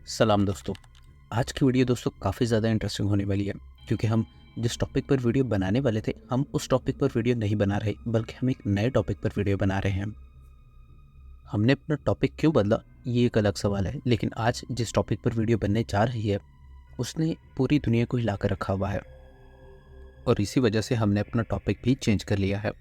सलाम दोस्तों। आज की वीडियो दोस्तों काफ़ी ज़्यादा इंटरेस्टिंग होने वाली है, क्योंकि हम जिस टॉपिक पर वीडियो बनाने वाले थे हम उस टॉपिक पर वीडियो नहीं बना रहे, बल्कि हम एक नए टॉपिक पर वीडियो बना रहे हैं। हमने अपना टॉपिक क्यों बदला ये एक अलग सवाल है, लेकिन आज जिस टॉपिक पर वीडियो बनने जा रही है उसने पूरी दुनिया को हिला कर रखा हुआ है और इसी वजह से हमने अपना टॉपिक भी चेंज कर लिया है।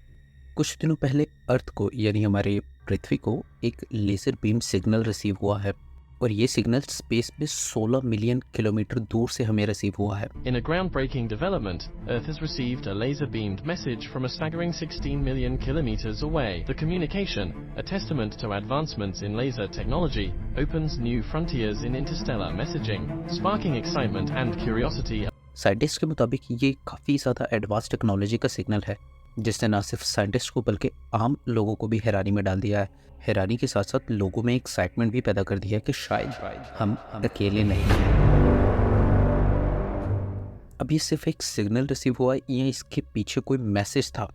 कुछ दिनों पहले अर्थ को यानी हमारे पृथ्वी को एक लेज़र बीम सिग्नल रिसीव हुआ है और ये सिग्नल स्पेस में 16 मिलियन किलोमीटर दूर से हमें रिसीव हुआ है। In a groundbreaking development, Earth has received a laser-beamed message from a staggering 16 million kilometers away. The communication, a testament to advancements in laser technology, opens new frontiers in interstellar messaging, sparking excitement and curiosity. Scientist के मुताबिक ये काफ़ी ज़्यादा advance technology का signal है, जिसने न सिर्फ साइंटिस्ट को बल्कि आम लोगों को भी हैरानी में डाल दिया है। हैरानी के साथ साथ लोगों में एक्साइटमेंट भी पैदा कर दिया है कि शायद हम अकेले नहीं हैं। अब ये सिर्फ एक सिग्नल रिसीव हुआ है या इसके पीछे कोई मैसेज था?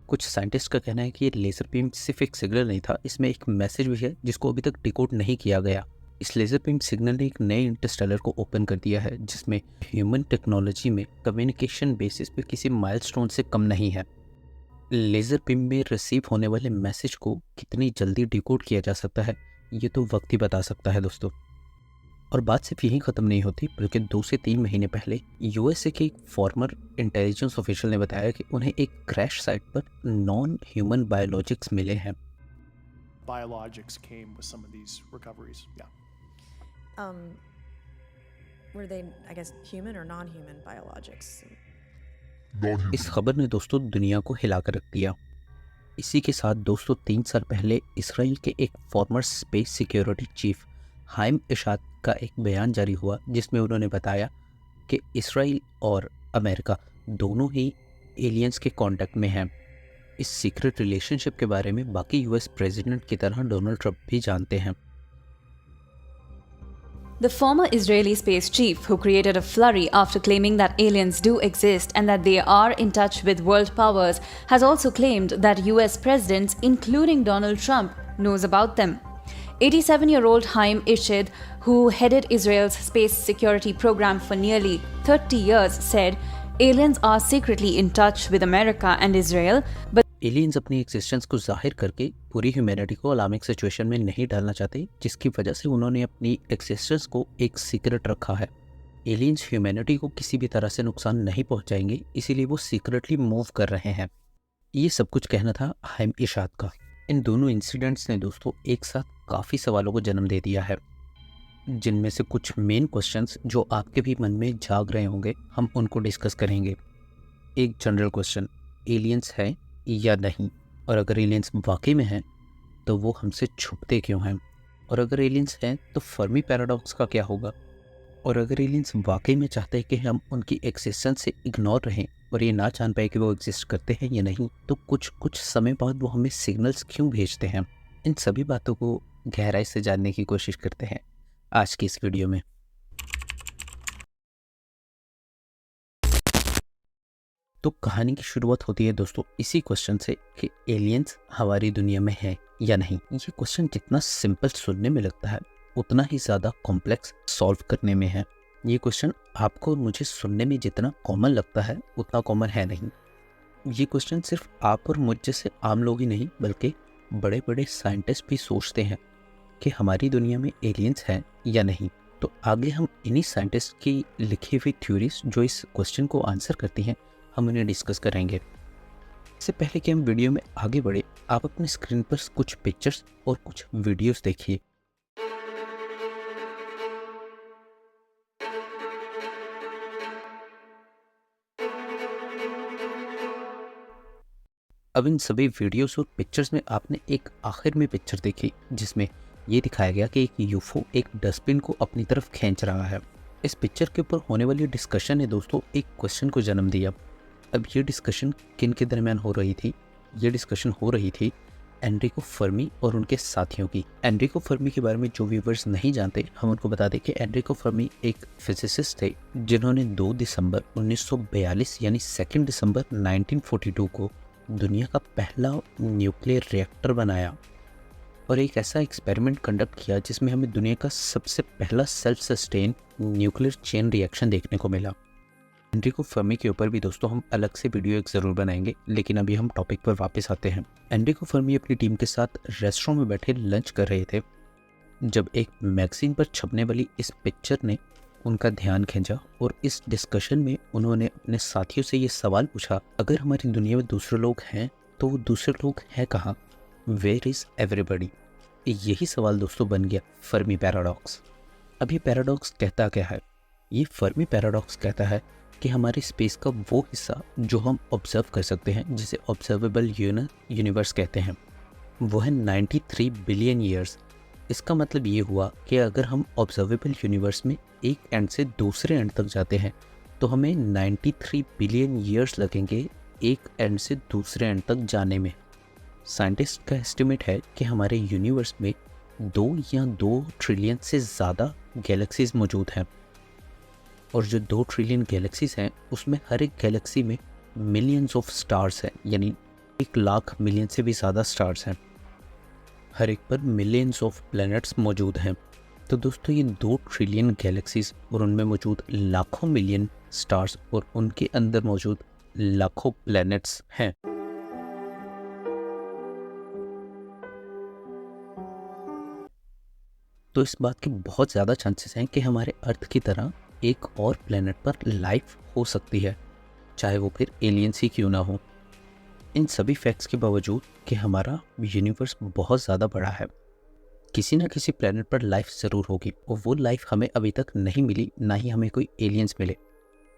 कुछ साइंटिस्ट का कहना है कि ये लेज़र बीम सिर्फ एक सिग्नल नहीं था, इसमें एक मैसेज भी है जिसको अभी तक डिकोड नहीं किया गया। इस लेज़र बीम सिग्नल ने एक नए इंटरस्टेलर को ओपन कर दिया है, जिसमें ह्यूमन टेक्नोलॉजी में कम्युनिकेशन बेसिस पे किसी माइलस्टोन से कम नहीं है। लेज़र बीम में रिसीव होने वाले मैसेज को कितनी जल्दी डिकोड किया जा सकता है ये तो वक्त ही बता सकता है दोस्तों। और बात सिर्फ यहीं ख़त्म नहीं होती, बल्कि 2 से 3 महीने पहले यूएसए के एक फॉर्मर इंटेलिजेंस ऑफिशियल ने बताया कि उन्हें एक क्रैश साइट पर नॉन ह्यूमन बायोलॉजिक्स मिले हैं। Biologics came with some of these recoveries. Yeah. Were they, I guess, human or non-human biologics? इस खबर ने दोस्तों दुनिया को हिला कर रख दिया। इसी के साथ दोस्तों 3 साल पहले इसराइल के एक former space security chief Haim Eshed का एक बयान जारी हुआ, जिसमें उन्होंने बताया कि इसराइल और अमेरिका दोनों ही एलियंस के कांटेक्ट में हैं। इस सीक्रेट रिलेशनशिप के बारे में बाकी यूएस प्रेसिडेंट की तरह डोनाल्ड ट्रंप भी जानते हैं। The former Israeli space chief, who created a flurry after claiming that aliens do exist and that they are in touch with world powers, has also claimed that US presidents, including Donald Trump, knows about them. 87-year-old Haim Ishad, who headed Israel's space security program for nearly 30 years, said aliens are secretly in touch with America and Israel, but aliens अपनी existence को जाहिर करके पूरी humanity को alarming situation में नहीं डालना चाहते, जिसकी वजह से उन्होंने अपनी एक्सिस्टेंस को एक सीक्रेट रखा है। एलियंस ह्यूमैनिटी को किसी भी तरह से नुकसान नहीं पहुंचाएंगे, इसीलिए वो सीक्रेटली मूव कर रहे हैं। ये सब कुछ कहना था हाइम इशाद का। इन दोनों इंसिडेंट्स ने दोस्तों एक साथ काफ़ी सवालों को जन्म दे दिया है, जिनमें से कुछ मेन क्वेश्चंस जो आपके भी मन में जाग रहे होंगे, हम उनको डिस्कस करेंगे। एक जनरल क्वेश्चन, एलियंस है या नहीं? और अगर एलियंस वाकई में हैं तो वो हमसे छुपते क्यों हैं? और अगर एलियंस हैं तो फर्मी पैराडॉक्स का क्या होगा? और अगर एलियंस वाकई में चाहते हैं कि हम उनकी एक्सिस्टेंस से इग्नोर रहें और ये ना जान पाए कि वो एग्जिस्ट करते हैं या नहीं, तो कुछ समय बाद वो हमें सिग्नल्स क्यों भेजते हैं? इन सभी बातों को गहराई से जानने की कोशिश करते हैं आज की इस वीडियो में। तो कहानी की शुरुआत होती है दोस्तों इसी क्वेश्चन से कि एलियंस हमारी दुनिया में है या नहीं। ये क्वेश्चन जितना सिंपल सुनने में लगता है उतना ही ज़्यादा कॉम्प्लेक्स सॉल्व करने में है। ये क्वेश्चन आपको और मुझे सुनने में जितना कॉमन लगता है उतना कॉमन है नहीं। ये क्वेश्चन सिर्फ आप और मुझ जैसे आम लोग ही नहीं, बल्कि बड़े बड़े साइंटिस्ट भी सोचते हैं कि हमारी दुनिया में एलियंस हैं या नहीं। तो आगे हम इन्हीं साइंटिस्ट की लिखी हुई थ्योरीज जो इस क्वेश्चन को आंसर करती हैं, हम उन्हें डिस्कस करेंगे। इससे पहले कि हम वीडियो में आगे बढ़े, आप अपने स्क्रीन पर कुछ पिक्चर्स और कुछ वीडियोस देखिए। अब इन सभी वीडियोस और पिक्चर्स में आपने एक आखिर में पिक्चर देखी, जिसमें ये दिखाया गया कि एक यूफो एक डस्टबिन को अपनी तरफ खींच रहा है। इस पिक्चर के ऊपर होने वाली डिस्कशन ने दोस्तों एक क्वेश्चन को जन्म दिया। अब ये डिस्कशन किन के दरमियान हो रही थी? ये डिस्कशन हो रही थी एनरिको फर्मी और उनके साथियों की। एनरिको फर्मी के बारे में जो व्यूवर्स नहीं जानते, हम उनको बता दें कि एनरिको फर्मी एक फिजिसिस्ट थे जिन्होंने 2 दिसंबर 1942 यानी 2 दिसंबर 1942 को दुनिया का पहला न्यूक्लियर रिएक्टर बनाया। और एक ऐसा एक्सपेरिमेंट कंडक्ट किया जिसमें हमें दुनिया का सबसे पहला self sustain nuclear chain reaction देखने को मिला। एनरिको फर्मी के ऊपर भी दोस्तों हम अलग से वीडियो एक ज़रूर बनाएंगे, लेकिन अभी हम टॉपिक पर वापस आते हैं। एनरिको फर्मी अपनी टीम के साथ रेस्टोरेंट में बैठे लंच कर रहे थे जब एक मैगजीन पर छपने वाली इस पिक्चर ने उनका ध्यान खींचा और इस डिस्कशन में उन्होंने अपने साथियों से ये सवाल पूछा, अगर हमारी दुनिया में दूसरे लोग हैं तो वो दूसरे लोग हैं कहाँ? Where is everybody? यही सवाल दोस्तों बन गया फर्मी पैराडॉक्स। अब ये पैराडॉक्स कहता क्या है? ये फर्मी पैराडॉक्स कहता है कि हमारे स्पेस का वो हिस्सा जो हम ऑब्जर्व कर सकते हैं, जिसे ऑब्जर्वेबल यूनिवर्स कहते हैं, वो है 93 बिलियन ईयर्स। इसका मतलब ये हुआ कि अगर हम ऑब्जर्वेबल यूनिवर्स में एक एंड से दूसरे एंड तक जाते हैं तो हमें 93 बिलियन ईयर्स लगेंगे एक एंड से दूसरे एंड तक जाने में। साइंटिस्ट का एस्टिमेट है कि हमारे यूनिवर्स में 2 या 2 ट्रिलियन से ज़्यादा गैलेक्सीज मौजूद हैं, और जो 2 ट्रिलियन गैलेक्सीज हैं उसमें हर एक गैलेक्सी में मिलियंस ऑफ स्टार्स हैं, यानी 1 लाख मिलियन से भी ज़्यादा स्टार्स हैं। हर एक पर मिलियंस ऑफ प्लैनेट्स मौजूद हैं। तो दोस्तों ये 2 ट्रिलियन गैलेक्सीज और उनमें मौजूद लाखों मिलियन स्टार्स और उनके अंदर मौजूद लाखों प्लैनेट्स हैं। तो इस बात के बहुत ज़्यादा चांसेस हैं कि हमारे अर्थ की तरह एक और प्लेनेट पर लाइफ हो सकती है, चाहे वो फिर एलियंस ही क्यों ना हो। इन सभी फैक्ट्स के बावजूद कि हमारा यूनिवर्स बहुत ज़्यादा बड़ा है, किसी न किसी प्लेनेट पर लाइफ ज़रूर होगी, और वो लाइफ हमें अभी तक नहीं मिली, ना ही हमें कोई एलियंस मिले।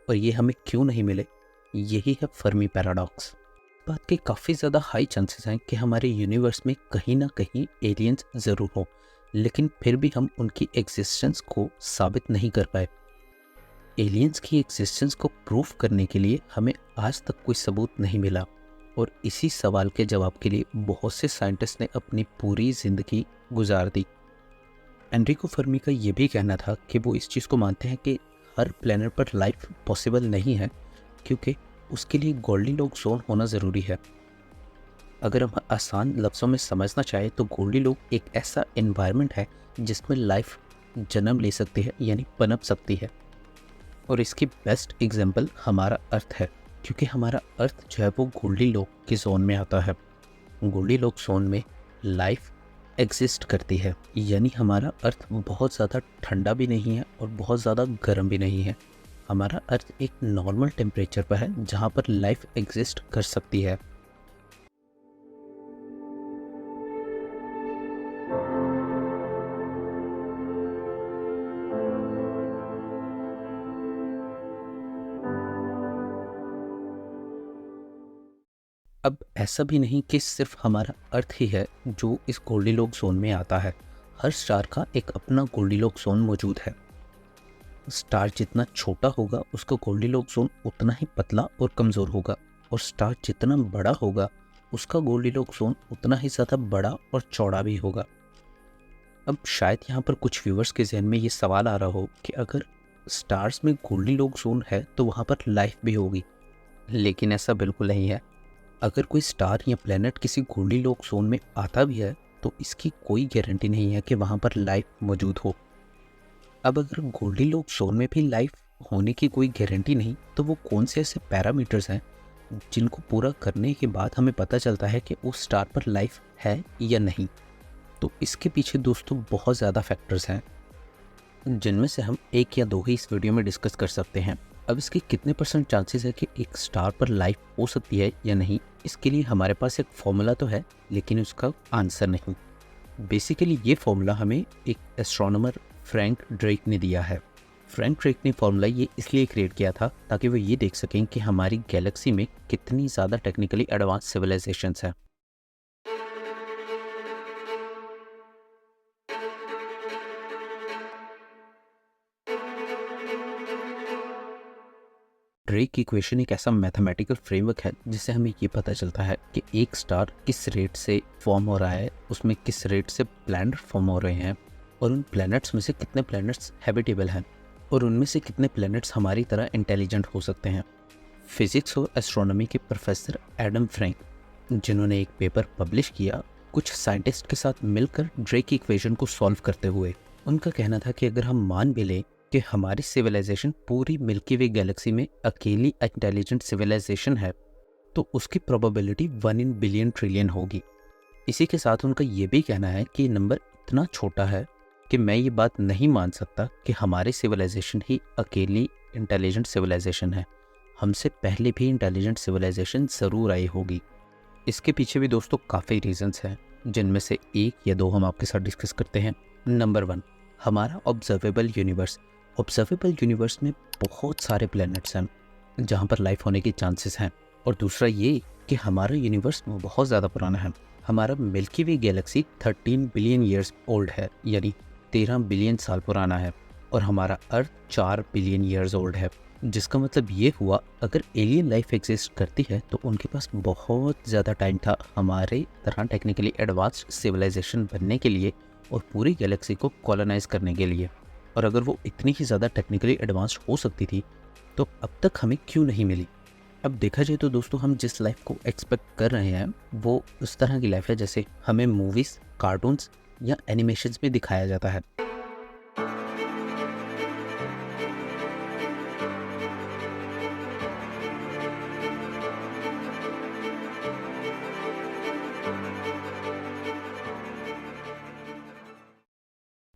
और ये हमें क्यों नहीं मिले? यही है फर्मी पैराडॉक्स। बात के काफ़ी ज़्यादा हाई चांसेस हैं कि हमारे यूनिवर्स में कहीं ना कहीं एलियंस ज़रूर हो, लेकिन फिर भी हम उनकी एग्जिस्टेंस को साबित नहीं कर पाए। एलियंस की एग्जिस्टेंस को प्रूफ करने के लिए हमें आज तक कोई सबूत नहीं मिला, और इसी सवाल के जवाब के लिए बहुत से साइंटिस्ट ने अपनी पूरी ज़िंदगी गुजार दी। एनरिको फर्मी का ये भी कहना था कि वो इस चीज़ को मानते हैं कि हर प्लेनेट पर लाइफ पॉसिबल नहीं है, क्योंकि उसके लिए गोल्डीलॉक्स जोन होना ज़रूरी है। अगर हम आसान लफ्ज़ों में समझना चाहें तो गोल्डीलॉक्स एक ऐसा एनवायरनमेंट है जिसमें लाइफ जन्म ले सकती है, यानी पनप सकती है। और इसकी बेस्ट एग्जांपल हमारा अर्थ है, क्योंकि हमारा अर्थ जो है वो गोल्डीलॉक्स के जोन में आता है। गोल्डीलॉक्स जोन में लाइफ एग्जिस्ट करती है, यानी हमारा अर्थ बहुत ज़्यादा ठंडा भी नहीं है और बहुत ज़्यादा गर्म भी नहीं है। हमारा अर्थ एक नॉर्मल टेम्परेचर पर है जहाँ पर लाइफ एग्जिस्ट कर सकती है। अब ऐसा भी नहीं कि सिर्फ हमारा अर्थ ही है जो इस गोल्डीलॉक्स जोन में आता है। हर स्टार का एक अपना गोल्डीलॉक्स जोन मौजूद है। स्टार जितना छोटा होगा उसका गोल्डीलॉक्स जोन उतना ही पतला और कमज़ोर होगा, और स्टार जितना बड़ा होगा उसका गोल्डीलॉक्स जोन उतना ही ज़्यादा बड़ा और चौड़ा भी होगा। अब शायद यहाँ पर कुछ व्यूवर्स के जहन में ये सवाल आ रहा हो कि अगर स्टार्स में गोल्डीलॉक्स जोन है तो वहाँ पर लाइफ भी होगी, लेकिन ऐसा बिल्कुल नहीं है। अगर कोई स्टार या प्लेनेट किसी गोल्डीलॉक्स जोन में आता भी है तो इसकी कोई गारंटी नहीं है कि वहाँ पर लाइफ मौजूद हो। अब अगर गोल्डीलॉक्स जोन में भी लाइफ होने की कोई गारंटी नहीं, तो वो कौन से ऐसे पैरामीटर्स हैं जिनको पूरा करने के बाद हमें पता चलता है कि उस स्टार पर लाइफ है या नहीं? तो इसके पीछे दोस्तों बहुत ज़्यादा फैक्टर्स हैं, जिनमें से हम 1 या 2 ही इस वीडियो में डिस्कस कर सकते हैं। अब इसके कितने % चांसेस है कि एक स्टार पर लाइफ हो सकती है या नहीं, इसके लिए हमारे पास एक फॉर्मूला तो है, लेकिन उसका आंसर नहीं। बेसिकली ये फॉर्मूला हमें एक एस्ट्रोनॉमर फ्रैंक ड्रेक ने दिया है। फ्रैंक ड्रेक ने फॉर्मूला ये इसलिए क्रिएट किया था ताकि वो ये देख सकें कि हमारी गैलेक्सी में कितनी ज़्यादा टेक्निकली एडवांस सिविलाइजेशंस हैं। ड्रेक इक्वेशन एक ऐसा मैथमेटिकल फ्रेमवर्क है जिससे हमें ये पता चलता है कि एक स्टार किस रेट से फॉर्म हो रहा है, उसमें किस रेट से प्लैनेट फॉर्म हो रहे हैं, और उन प्लैनेट्स में से कितने प्लैनेट्स हैबिटेबल हैं, और उनमें से कितने प्लैनेट्स हमारी तरह इंटेलिजेंट हो सकते हैं। फिज़िक्स और एस्ट्रोनॉमी के प्रोफेसर एडम फ्रैंक, जिन्होंने एक पेपर पब्लिश किया कुछ साइंटिस्ट के साथ मिलकर ड्रेक इक्वेशन को सॉल्व करते हुए। उनका कहना था कि अगर हम मान भी लें कि हमारी सिविलाइजेशन पूरी मिल्की वे गैलेक्सी में अकेली इंटेलिजेंट सिविलाइजेशन है, तो उसकी प्रोबेबिलिटी 1 इन बिलियन ट्रिलियन होगी। इसी के साथ उनका ये भी कहना है कि नंबर इतना छोटा है कि मैं ये बात नहीं मान सकता कि हमारी सिविलाइजेशन ही अकेली इंटेलिजेंट सिविलाइजेशन है। हमसे पहले भी इंटेलिजेंट सिविलाइजेशन ज़रूर आई होगी। इसके पीछे भी दोस्तों काफ़ी रीजंस हैं, जिनमें से 1 या 2 हम आपके साथ डिस्कस करते हैं। नंबर 1, हमारा ऑब्जर्वेबल यूनिवर्स। ऑब्जर्वेबल यूनिवर्स में बहुत सारे प्लैनेट्स हैं जहाँ पर लाइफ होने के चांसेस हैं। और दूसरा ये कि हमारा यूनिवर्स बहुत ज़्यादा पुराना है। हमारा मिल्की वे गैलेक्सी 13 बिलियन ईयर्स ओल्ड है, यानी 13 बिलियन साल पुराना है। और हमारा अर्थ 4 बिलियन ईयर्स ओल्ड है, जिसका मतलब ये हुआ अगर एलियन लाइफ एग्जिस्ट करती है तो उनके पास बहुत ज़्यादा टाइम था हमारे तरह टेक्निकली एडवांस्ड सिविलाइजेशन बनने के लिए और पूरी गैलेक्सी को कॉलोनाइज करने के लिए। और अगर वो इतनी ही ज़्यादा टेक्निकली एडवांस्ड हो सकती थी तो अब तक हमें क्यों नहीं मिली। अब देखा जाए तो दोस्तों हम जिस लाइफ को एक्सपेक्ट कर रहे हैं वो उस तरह की लाइफ है जैसे हमें मूवीज़, कार्टून्स या एनिमेशंस में दिखाया जाता है।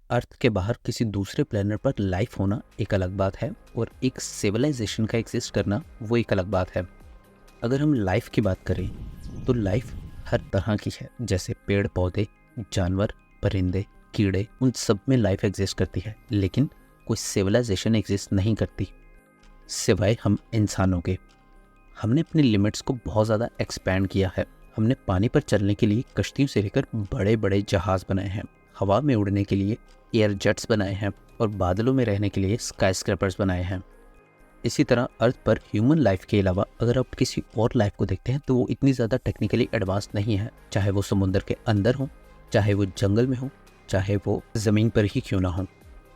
अर्थ के बाहर किसी दूसरे प्लेनेट पर लाइफ होना एक अलग बात है और एक सिविलाइजेशन का एग्जिस्ट करना वो एक अलग बात है। अगर हम लाइफ की बात करें तो लाइफ हर तरह की है, जैसे पेड़ पौधे, जानवर, परिंदे, कीड़े, उन सब में लाइफ एग्जिस्ट करती है, लेकिन कोई सिविलाइजेशन एग्जिस्ट नहीं करती सिवाय हम इंसानों के। हमने अपने लिमिट्स को बहुत ज़्यादा एक्सपैंड किया है। हमने पानी पर चलने के लिए कश्तियों से लेकर बड़े बड़े जहाज़ बनाए हैं, हवा में उड़ने के लिए एयर जेट्स बनाए हैं और बादलों में रहने के लिए स्काई स्क्रैपर्स बनाए हैं। इसी तरह अर्थ पर ह्यूमन लाइफ के अलावा अगर आप किसी और लाइफ को देखते हैं तो वो इतनी ज़्यादा टेक्निकली एडवांस नहीं है, चाहे वो समुद्र के अंदर हो, चाहे वो जंगल में हो, चाहे वो ज़मीन पर ही क्यों ना हो।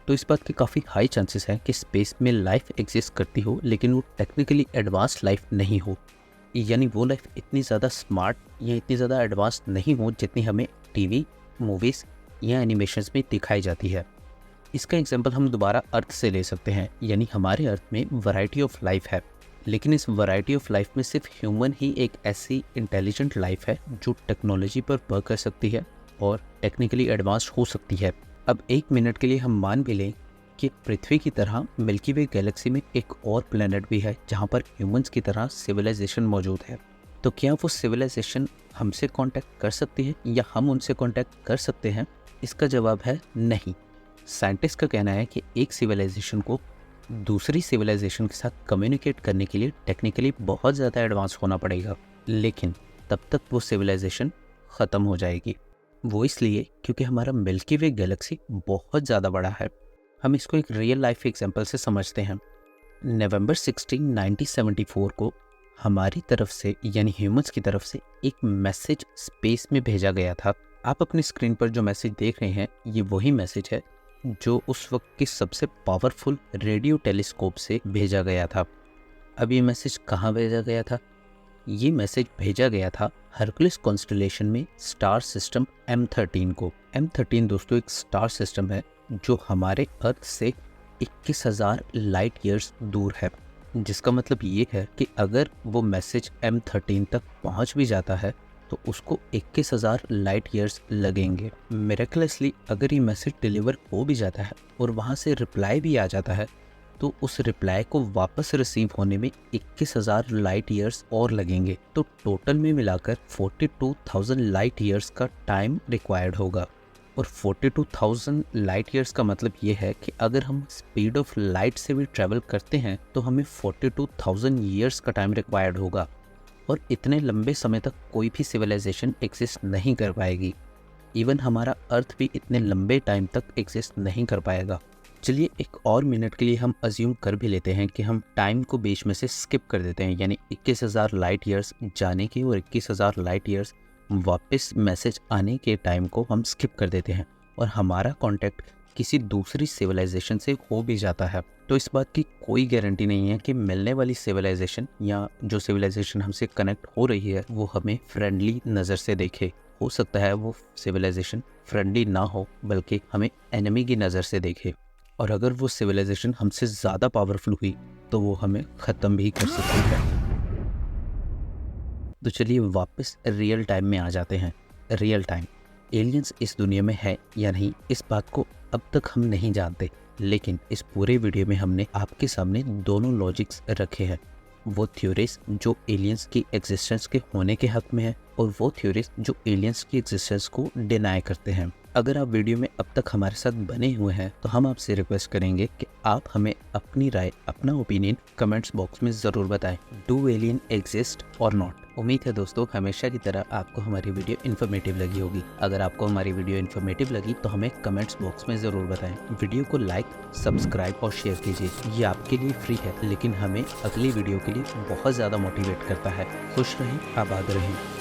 तो इस बात के काफ़ी हाई चांसेस हैं कि स्पेस में लाइफ एग्जिस्ट करती हो, लेकिन वो टेक्निकली एडवांस लाइफ नहीं हो, यानी वो लाइफ इतनी ज़्यादा स्मार्ट या इतनी ज़्यादा एडवांस नहीं हो जितनी हमें टीवी, मूवीज़ या एनिमेशंस में दिखाई जाती है। इसका एग्जांपल हम दोबारा अर्थ से ले सकते हैं, यानी हमारे अर्थ में वैरायटी ऑफ लाइफ है, लेकिन इस वैरायटी ऑफ लाइफ में सिर्फ ह्यूमन ही एक ऐसी इंटेलिजेंट लाइफ है जो टेक्नोलॉजी पर वर्क कर सकती है और टेक्निकली एडवांस हो सकती है। अब 1 मिनट के लिए हम मान भी लें कि पृथ्वी की तरह मिल्की वे गैलेक्सी में एक और प्लेनेट भी है जहाँ पर ह्यूमंस की तरह सिविलाइजेशन मौजूद है, तो क्या वो सिविलाइजेशन हमसे कांटेक्ट कर सकती है या हम उनसे कांटेक्ट कर सकते हैं? इसका जवाब है नहीं। साइंटिस्ट का कहना है कि एक सिविलाइजेशन को दूसरी सिविलाइजेशन के साथ कम्युनिकेट करने के लिए टेक्निकली बहुत ज़्यादा एडवांस होना पड़ेगा, लेकिन तब तक वो सिविलाइजेशन ख़त्म हो जाएगी। वो इसलिए क्योंकि हमारा मिल्की वे गैलेक्सी बहुत ज़्यादा बड़ा है। हम इसको एक रियल लाइफ एग्जाम्पल से समझते हैं। नवंबर 16, 1974 को हमारी तरफ से यानी ह्यूमंस की तरफ से एक मैसेज स्पेस में भेजा गया था। आप अपनी स्क्रीन पर जो मैसेज देख रहे हैं ये वही मैसेज है जो उस वक्त की सबसे पावरफुल रेडियो टेलीस्कोप से भेजा गया था। अब ये मैसेज कहाँ भेजा गया था? ये मैसेज भेजा गया था हरकुलिस कॉन्स्टेलेशन में स्टार सिस्टम M13 को। M13 दोस्तों एक स्टार सिस्टम है जो हमारे अर्थ से 21,000 लाइट ईयर्स दूर है, जिसका मतलब ये है कि अगर वो मैसेज M13 तक पहुंच भी जाता है तो उसको 21,000 लाइट ईयर्स लगेंगे। मिरेकलसली अगर ये मैसेज डिलीवर हो भी जाता है और वहाँ से रिप्लाई भी आ जाता है तो उस रिप्लाई को वापस रिसीव होने में 21,000 लाइट ईयर्स और लगेंगे। तो टोटल में मिलाकर 42,000 लाइट ईयर्स का टाइम रिक्वायर्ड होगा। और 42,000 लाइट ईयर्स का मतलब ये है कि अगर हम स्पीड ऑफ लाइट से भी ट्रैवल करते हैं तो हमें 42,000 ईयर्स का टाइम रिक्वायर्ड होगा। और इतने लंबे समय तक कोई भी सिविलाइजेशन एग्जिस्ट नहीं कर पाएगी। इवन हमारा अर्थ भी इतने लंबे टाइम तक एग्जिस्ट नहीं कर पाएगा। चलिए एक और मिनट के लिए हम अज्यूम कर भी लेते हैं कि हम टाइम को बीच में से स्किप कर देते हैं, यानी 21,000 लाइट ईयर्स जाने के और 21,000 लाइट ईयर्स वापस मैसेज आने के टाइम को हम स्किप कर देते हैं और हमारा कांटेक्ट किसी दूसरी सिविलाइजेशन से हो भी जाता है। तो इस बात की कोई गारंटी नहीं है कि मिलने वाली सिविलाइजेशन या जो सिविलाइजेशन हमसे कनेक्ट हो रही है वो हमें फ्रेंडली नज़र से देखे हो सकता है वो सिविलाइजेशन फ्रेंडली ना हो बल्कि हमें एनिमी की नज़र से देखे, और अगर वो सिविलाइजेशन हमसे ज़्यादा पावरफुल हुई तो वो हमें ख़त्म भी कर सकती है। तो चलिए वापस रियल टाइम में आ जाते हैं। रियल टाइम एलियंस इस दुनिया में है या नहीं, इस बात को अब तक हम नहीं जानते, लेकिन इस पूरे वीडियो में हमने आपके सामने दोनों लॉजिक्स रखे हैं। वो थ्योरीज जो एलियंस की एग्जिस्टेंस के होने के हक में है, और वो थ्योरीज जो एलियंस की एग्जिस्टेंस को डिनाई करते हैं। अगर आप वीडियो में अब तक हमारे साथ बने हुए हैं तो हम आपसे रिक्वेस्ट करेंगे कि आप हमें अपनी राय, अपना ओपिनियन कमेंट्स बॉक्स में ज़रूर बताएं। डू एलियन एग्जिस्ट और नॉट। उम्मीद है दोस्तों हमेशा की तरह आपको हमारी वीडियो इन्फॉर्मेटिव लगी होगी। अगर आपको हमारी वीडियो इन्फॉर्मेटिव लगी तो हमें कमेंट्स बॉक्स में ज़रूर बताएं। वीडियो को लाइक, सब्सक्राइब और शेयर कीजिए। ये आपके लिए फ्री है, लेकिन हमें अगली वीडियो के लिए बहुत ज़्यादा मोटिवेट करता है। खुश रहें, आबाद रहें।